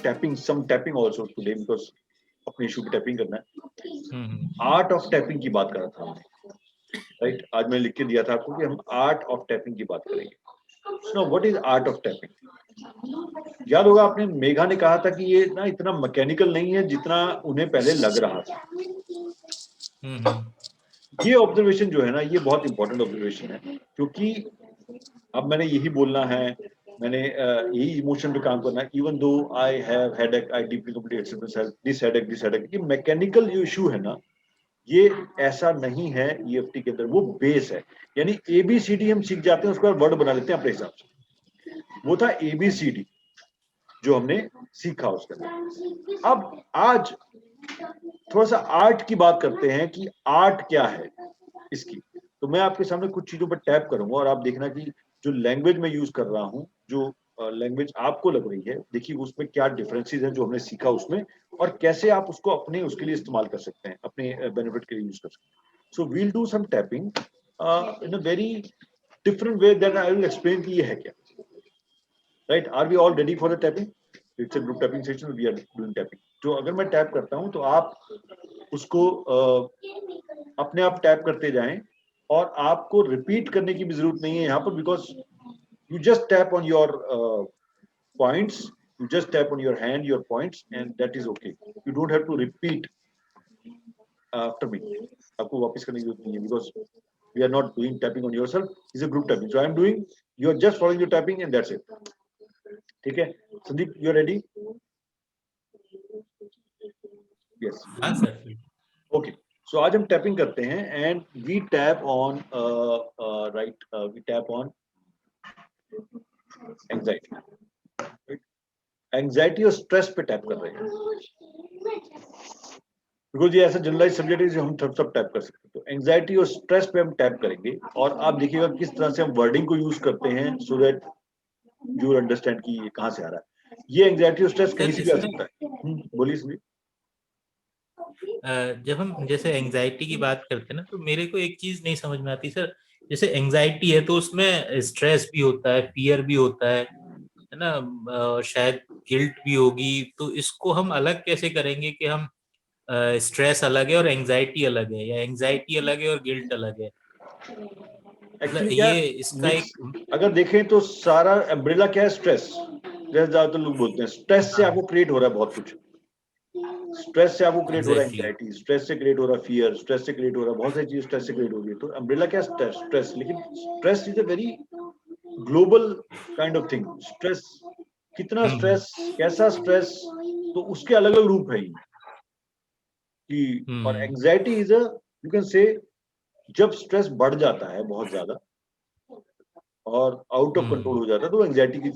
tapping, some tapping also today because अपने issue पे tapping करना है। आर्ट ऑफ टैपिंग की बात कर रहा था हमने, राइट? आज मैंने लिख के दिया था आपको कि हम आर्ट ऑफ टैपिंग की बात करेंगे। So what is art of tapping? याद होगा आपने, मेघा ने कहा था कि ये ना इतना मैकेनिकल नहीं है जितना उन्हें पहले लग रहा था। ये ऑब्जर्वेशन जो है ना, ये बहुत इंपॉर्टेंट ऑब्जर्वेशन है, क्योंकि अब मैंने यही बोलना है, मैंने यही इमोशन पे काम करना है। Even though I have headache, I deeply completely accept myself, this headache, ये मैकेनिकल जो इशू है ना, ये ऐसा नहीं है। ईएफटी के अंदर वो बेस है, यानी एबीसीडी हम सीख जाते हैं, उसके बाद वर्ड बना लेते हैं अपने हिसाब से। वो था एबीसीडी जो हमने सीखा उसके अंदर। अब आज थोड़ा सा आर्ट की बात करते हैं कि आर्ट क्या है इसकी। तो मैं आपके सामने कुछ चीजों पर टैप करूंगा और आप देखना कि जो लैंग्वेज मैं यूज कर रहा हूं, जो लैंग्वेज आपको लग रही है, देखिए उसमें क्या डिफरेंसेस हैं जो हमने सीखा उसमें, और कैसे आप उसको अपने उसके लिए इस्तेमाल कर सकते हैं, अपने बेनिफिट के लिए यूज कर सकते हैं। So we'll do some tapping in a very different way that I will explain कि ये है क्या। Right? Are we all ready for the tapping? It's a group tapping session, we are doing tapping. तो अगर मैं tap करता हूं तो आप उसको अपने आप टैप करते जाएं, और आपको रिपीट करने की भी जरूरत नहीं है यहाँ पर, because you just tap on your points, you just tap on your hand, your points, and that is okay. You don't have to repeat after me. आपको वापस करने की जरूरत नहीं है, because we are not doing tapping on yourself, it's a group tapping. So I am doing, you are just following your tapping and that's it. ठीक है Sandeep, you are ready? Yes. हाँ सर। Okay. So आज हम tapping करते हैं, and we tap on we tap on anxiety. Anxiety और stress पे tap कर रहे हैं, बिकॉज ये ऐसा जनरलाइज सब्जेक्ट है जो हम सब टैप कर सकते हैं। तो एंजाइटी और स्ट्रेस पे हम टैप करेंगे, और आप देखिएगा किस तरह से हम वर्डिंग को यूज करते हैं, सो दैट यू अंडरस्टैंड कि ये कहाँ से आ रहा है। ये एंजाइटी और स्ट्रेस कहीं से भी आ सकता है। बोलिए सुनिए। जब हम जैसे एंजाइटी की बात करते हैं ना, तो मेरे को एक चीज नहीं समझ में आती सर। जैसे एंजाइटी है तो उसमें स्ट्रेस भी होता है, फियर भी होता है ना, शायद गिल्ट भी होगी। तो इसको हम अलग कैसे करेंगे कि हम स्ट्रेस अलग है और एंजाइटी अलग है, या एंजाइटी अलग है और गिल्ट अलग है? मतलब एक्चुअली क्या ये इसका मिक्स, एक अगर देखें तो सारा अम्ब्रेला क्या है, स्ट्रेस। ज्यादातर लोग बोलते हैं स्ट्रेस से आपको क्रिएट हो रहा है बहुत कुछ, स्ट्रेस से आपको क्रिएट हो रहा है एग्जैक्टली। एंजाइटी, स्ट्रेस से क्रिएट हो रहा है फियर, स्ट्रेस से क्रिएट हो रहा है बहुत सारी चीज, स्ट्रेस से क्रिएट हो रही है। तो अम्ब्रेला क्या है, स्ट्रेस। लेकिन stress is a very global kind of thing. Stress, कितना स्ट्रेस, कैसा स्ट्रेस, तो उसके अलग अलग रूप है कि। और anxiety is a, you can say, जब स्ट्रेस बढ़ जाता है बहुत ज्यादा और आउट ऑफ कंट्रोल हो जाता है, तो एंजाइटी की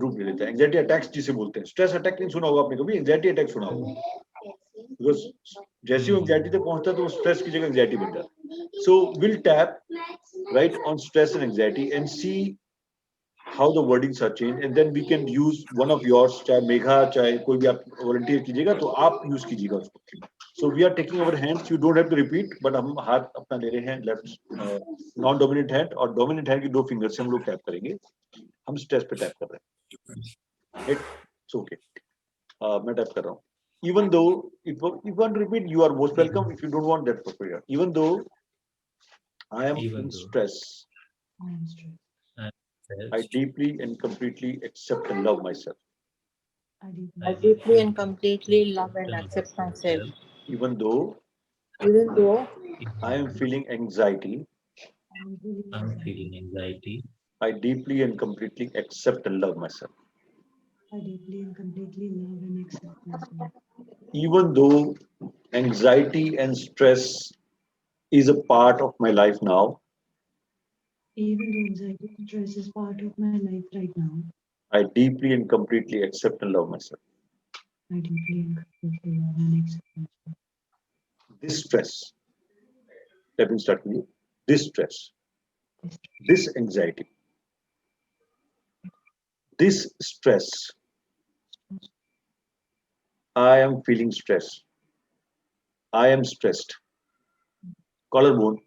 रूप ले लेता है। एंजाइटी अटैक्स जिसे बोलते हैं। स्ट्रेस अटैक नहीं सुना होगा आपने कभी, एंजाइटी अटैक सुना होगा, बिकॉज जैसे ही एंजाइटी तक पहुंचता है तो स्ट्रेस की जगह एंजाइटी बन जाता है। So will tap right on stress and anxiety and see how the wordings are changed, and then we can use one of yours, चाहे मेघा चाहे कोई भी आप वॉलंटियर कीजिएगा, तो आप यूज कीजिएगा उसको। So we are taking our hands, you don't have to repeat, but हम हाथ अपना ले रहे हैं, लेफ्ट नॉन डोमिनेंट हैंड, और डोमिनेंट हैंड की दो फिंगर से हम लोग टैप करेंगे। हम स्ट्रेस पे टैप कर रहे हैं, इट्स ओके। मैं टैप कर रहा हूँ, even though if you want to repeat, you are most welcome. If you don't want, that's okay. Even though I am in stress, I deeply and completely accept and love myself. I deeply and completely love and accept myself. Even though I am feeling anxiety, I deeply and completely accept and love myself. I deeply and completely love and accept myself. Even though anxiety and stress is a part of my life now, even though anxiety and stress is part of my life right now, I deeply and completely accept and love myself. I deeply and completely love and accept myself. This stress, let me start with you. This stress, this anxiety, this stress, I am feeling stress. I am stressed. Collarbone.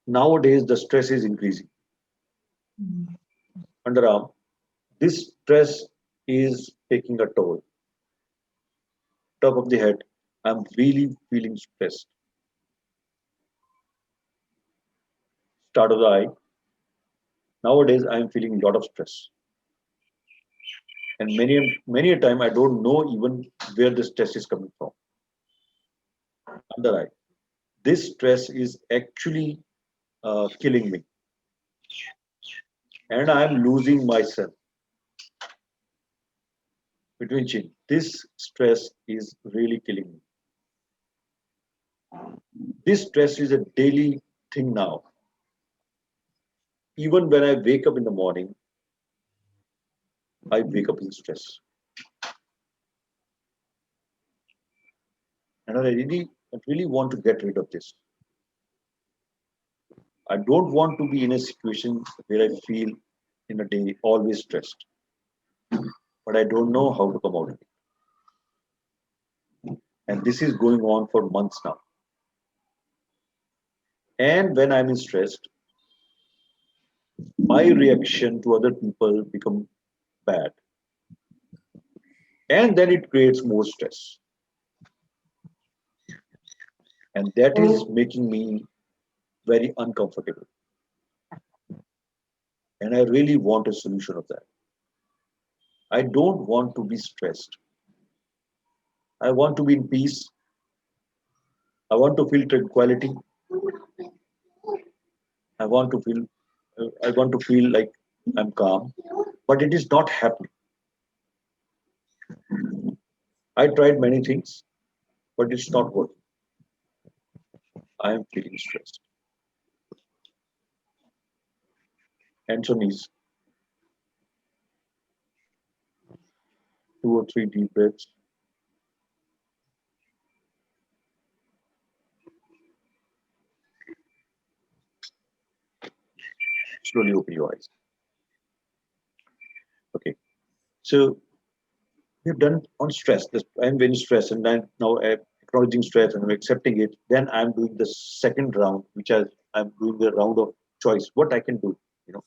Nowadays, the stress is increasing. Underarm. This stress is taking a toll. Top of the head, I'm really feeling stressed. Start of the eye, nowadays I'm feeling a lot of stress. And many a time I don't know even where the stress is coming from. Under eye. This stress is actually killing me. And I'm losing myself between chin. This stress is really killing me. This stress is a daily thing now. Even when I wake up in the morning, I wake up in stress. And I really want to get rid of this. I don't want to be in a situation where I feel in a day always stressed. But I don't know how to come out of it. And this is going on for months now. And when I'm stressed, my reaction to other people become bad. And then it creates more stress. And that is making me very uncomfortable. And I really want a solution of that. I don't want to be stressed. I want to be in peace. I want to feel tranquility. I want to feel I want to feel like I'm calm. But it is not happening. I tried many things, but it's not working. I am feeling stressed. Hands on knees, 2 or 3 deep breaths. Slowly open your eyes. Okay. So we've done on stress. I'm very stressed, and now I'm acknowledging stress and I'm accepting it. Then I'm doing the second round, I'm doing the round of choice. What I can do, you know.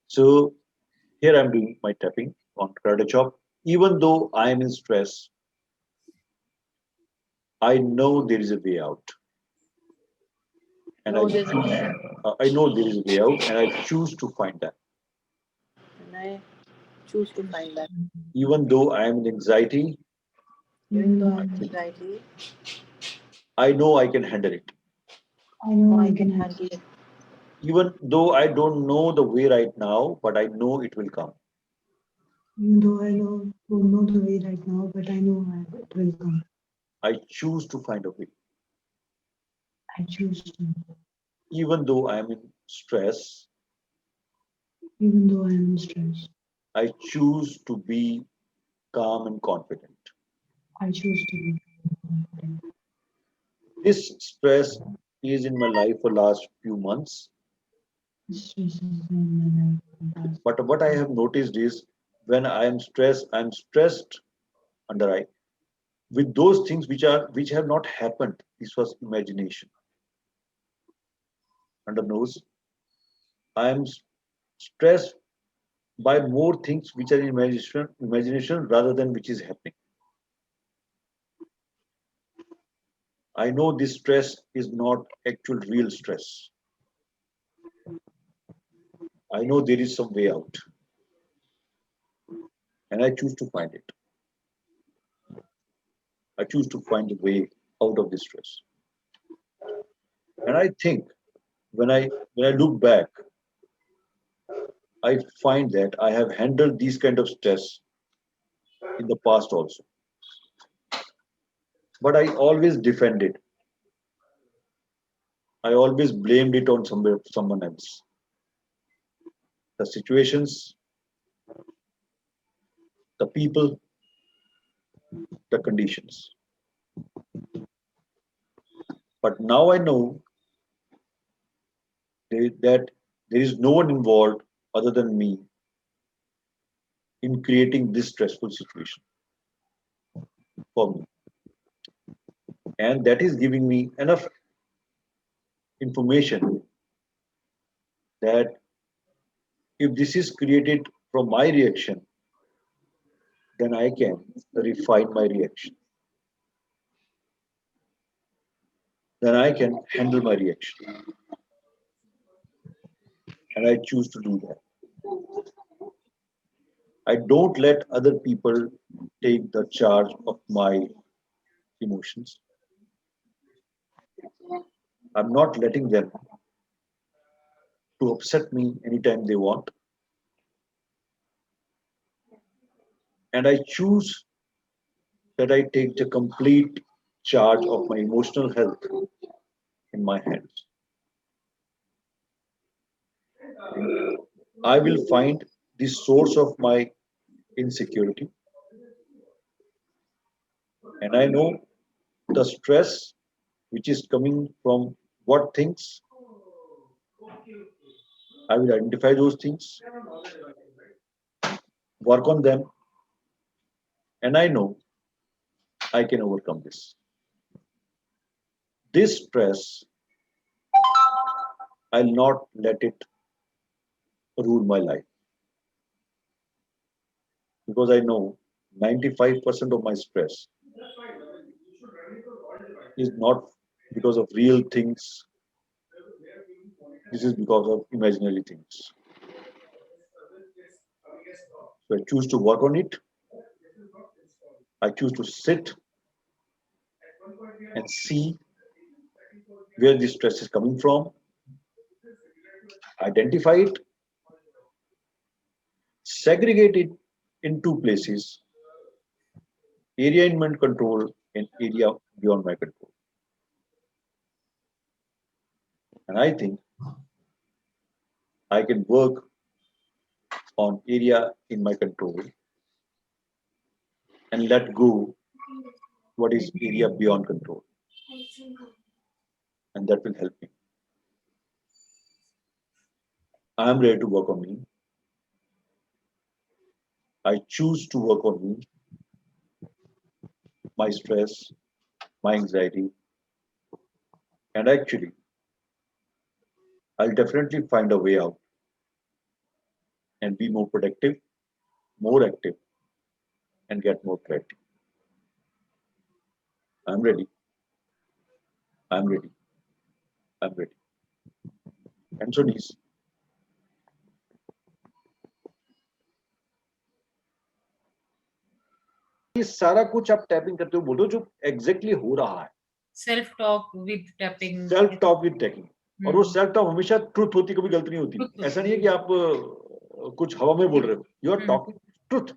So here I'm doing my tapping on karate chop. Even though I'm in stress, I know there is a way out, and No, there's a I know there is a way out, and I choose to find that. and I choose to find that. Even though I am in anxiety, Even though Even I'm though anxiety, I know I can handle it. I know I I can can have, handle it. Even though I don't know the way right now, but I know it will come. even though don't know the way right now, but I know it will come. I choose to find a way. I choose to. Even though I am in stress, Even though I am stressed, I choose to be calm and confident. I choose to be confident. This stress is in my life for last few months. Stress is in my life for the past. But what I have noticed is when I'm stressed under eye with those things which have not happened. This was imagination. Under nose, I am stressed by more things which are in imagination rather than which is happening. I know this stress is not actual real stress. I know there is some way out, and I choose to find it. I choose to find a way out of this stress. And I think when I look back, I find that I have handled these kind of stress in the past also. But I always defended. I always blamed it on someone else. The situations, the people, the conditions. But now I know that there is no one involved other than me in creating this stressful situation for me. And that is giving me enough information that if this is created from my reaction, then I can refine my reaction. Then I can handle my reaction. And I choose to do that. I don't let other people take the charge of my emotions. I'm not letting them to upset me anytime they want. And I choose that I take the complete charge of my emotional health in my hands. I will find the source of my insecurity. And I know the stress which is coming from what things. I will identify those things, work on them, and I know I can overcome this. This stress, I'll not let it rule my life. Because I know 95% of my stress is not because of real things. This is because of imaginary things. So I choose to work on it. I choose to sit and see where the stress is coming from, identify it, segregate it in two places, area in my control and area beyond my control. And I think I can work on area in my control and let go what is area beyond control. And that will help me. I am ready to work on me. I choose to work on me, my stress, my anxiety. And actually, I'll definitely find a way out and be more productive, more active, and get more clarity. I'm ready. I'm ready. I'm ready. And so these. ये सारा कुछ आप tapping करते हो बोलो जो exactly हो रहा है self talk with tapping self talk with tapping और वो सेल्फ टॉक हमेशा ट्रुथ होती कभी गलती नहीं होती ऐसा नहीं है कि आप कुछ हवा में बोल रहे हो यू आर टॉकिंग ट्रुथ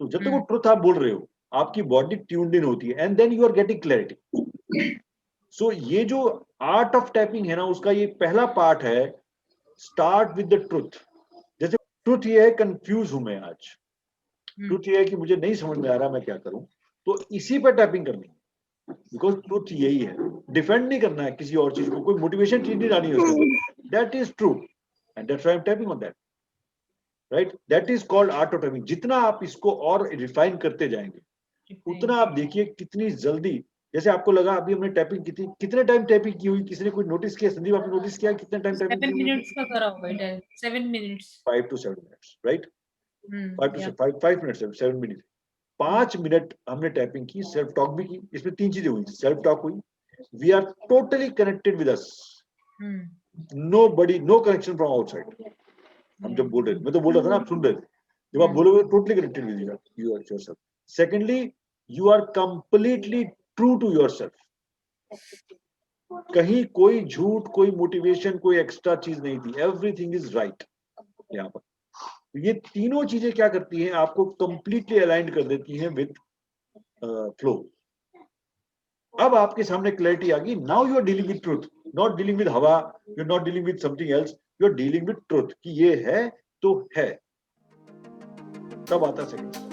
तो जब तक वो ट्रुथ आप बोल रहे हो आपकी बॉडी ट्यून्ड इन होती है and then you are getting clarity so ये जो आर्ट ऑफ टैपिंग है ना उसका ये पहला पार्ट है स्टार्ट विद द ट्रुथ जैसे ट्रुथ ये है कंफ्यूज हूं मैं आज ट्रुथ ये है कि मुझे नहीं समझ में आ रहा मैं क्या करूं तो इसी पर टैपिंग करनी है बिकॉज ट्रुथ यही है डिफेंड नहीं करना है किसी और चीज को कोई मोटिवेशन चीज नहीं डालनी है उसमें that is true and that's why I am tapping on that right that is called art of tapping जितना आप इसको और रिफाइन करते जाएंगे उतना आप देखिए कितनी जल्दी जैसे आपको लगा अभी हमने टैपिंग की थी कितने टाइम टैपिंग की हुई किसी ने कोई नोटिस किया संदीप आपने नोटिस किया कितने टाइम टैपिंग 7 मिनट्स का करा होगा 7 minutes 5 to 7 minutes right 5 minutes 7 minutes 5 minute हमने टैपिंग की सेल्फ टॉक भी की इसमें 3 चीजें हुई सेल्फ टॉक हुई we are totally connected with us nobody no connection from outside हम जब बोल रहे थे मैं तो बोल रहा था ना आप सुन रहे थे जब आप बोलोगे totally connected with you are yourself secondly you are completely true to yourself कहीं कोई झूठ कोई मोटिवेशन कोई एक्स्ट्रा चीज नहीं थी एवरीथिंग इज राइट यहाँ पर ये तीनों चीजें क्या करती हैं आपको कंप्लीटली अलाइंड कर देती हैं विद फ्लो अब आपके सामने क्लैरिटी आ गई now you are dealing with truth not dealing with हवा you are not dealing with something else you are dealing with truth कि ये है तो है तब आता सेकंड